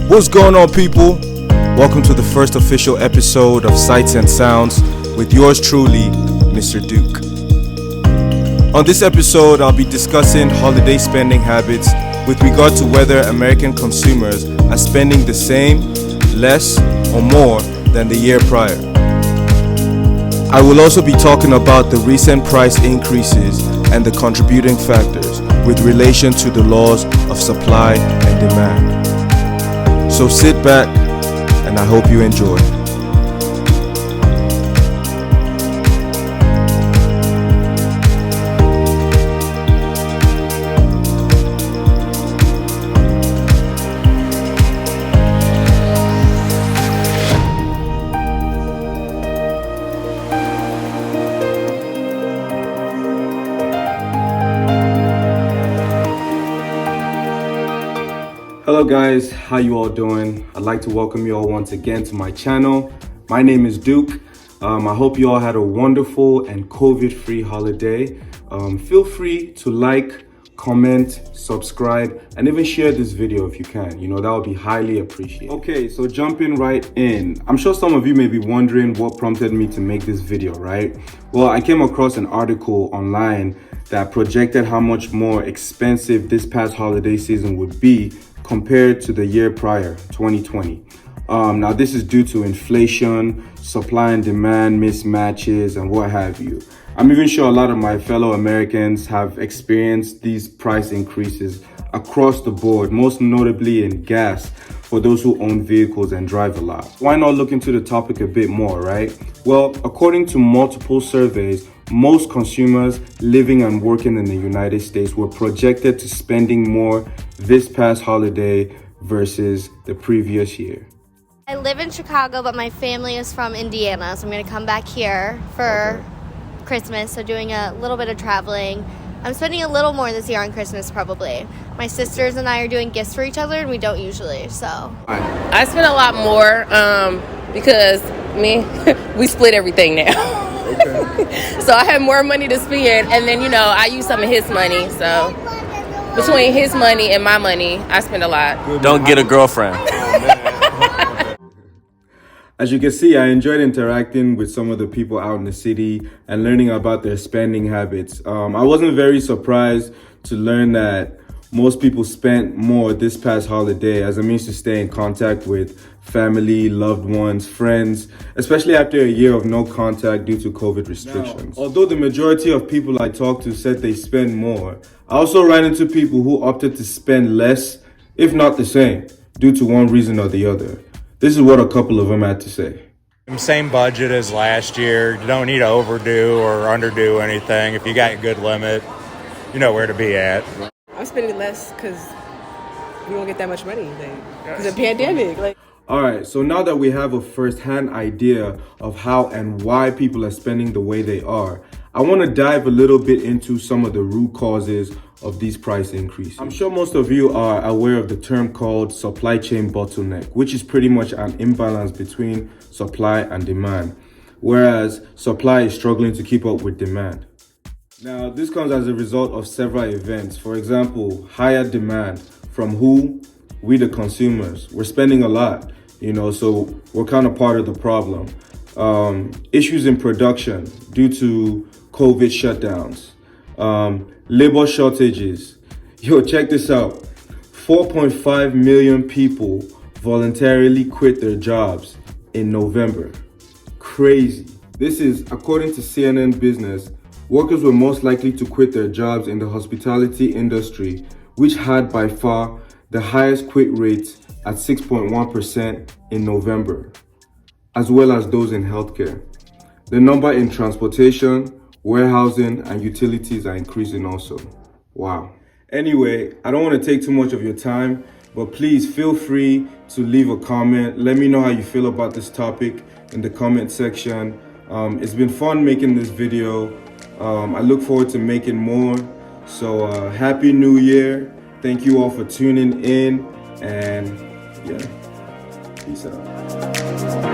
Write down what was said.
What's going on, people? Welcome to the first official episode of Sights and Sounds with yours truly, Mr. Duke. On this episode, I'll be discussing holiday spending habits with regard to whether American consumers are spending the same, less, or more than the year prior. I will also be talking about the recent price increases and the contributing factors with relation to the laws of supply and demand. So sit back, and I hope you enjoy. Hello guys, how you all doing? I'd like to welcome you all once again to my channel. My name is Duke. I hope you all had a wonderful and COVID-free holiday. Feel free to like, comment, subscribe, and even share this video if you can. That would be highly appreciated. Okay, so jumping right in. I'm sure some of you may be wondering what prompted me to make this video, right? Well, I came across an article online that projected how much more expensive this past holiday season would be compared to the year prior, 2020. Now this is due to inflation, supply and demand mismatches, and what have you. I'm even sure a lot of my fellow Americans have experienced these price increases across the board, most notably in gas for those who own vehicles and drive a lot. Why not look into the topic a bit more, right? Well, according to multiple surveys, most consumers living and working in the United States were projected to spending more this past holiday versus the previous year. I live in Chicago, but my family is from Indiana, so I'm going to come back here for Christmas, so doing a little bit of traveling. I'm spending a little more this year on Christmas, probably. My sisters and I are doing gifts for each other, and we don't usually, so. I spend a lot more because we split everything now. Okay. So I have more money to spend, and then, I use some of his money, so between his money and my money, I spend a lot. Don't get a girlfriend. As you can see, I enjoyed interacting with some of the people out in the city and learning about their spending habits. I wasn't very surprised to learn that most people spent more this past holiday as a means to stay in contact with family, loved ones, friends, especially after a year of no contact due to COVID restrictions. Now, although the majority of people I talked to said they spend more, I also ran into people who opted to spend less, if not the same, due to one reason or the other. This is what a couple of them had to say. Same budget as last year. You don't need to overdo or underdo anything. If you got a good limit, you know where to be at. I'm spending less because we don't get that much money because of the pandemic. All right, so now that we have a first-hand idea of how and why people are spending the way they are, I want to dive a little bit into some of the root causes of these price increases. I'm sure most of you are aware of the term called supply chain bottleneck, which is pretty much an imbalance between supply and demand, whereas supply is struggling to keep up with demand. Now, this comes as a result of several events. For example, higher demand from who? We, the consumers. We're spending a lot, so we're kind of part of the problem. Issues in production due to COVID shutdowns. Labor shortages. Check this out. 4.5 million people voluntarily quit their jobs in November. Crazy. This is, according to CNN Business, workers were most likely to quit their jobs in the hospitality industry, which had by far the highest quit rates at 6.1% in November, as well as those in healthcare. The number in transportation, warehousing, and utilities are increasing also. Wow. Anyway, I don't want to take too much of your time, but please feel free to leave a comment. Let me know how you feel about this topic in the comment section. It's been fun making this video. I look forward to making more. So Happy New Year. Thank you all for tuning in, and yeah, peace out.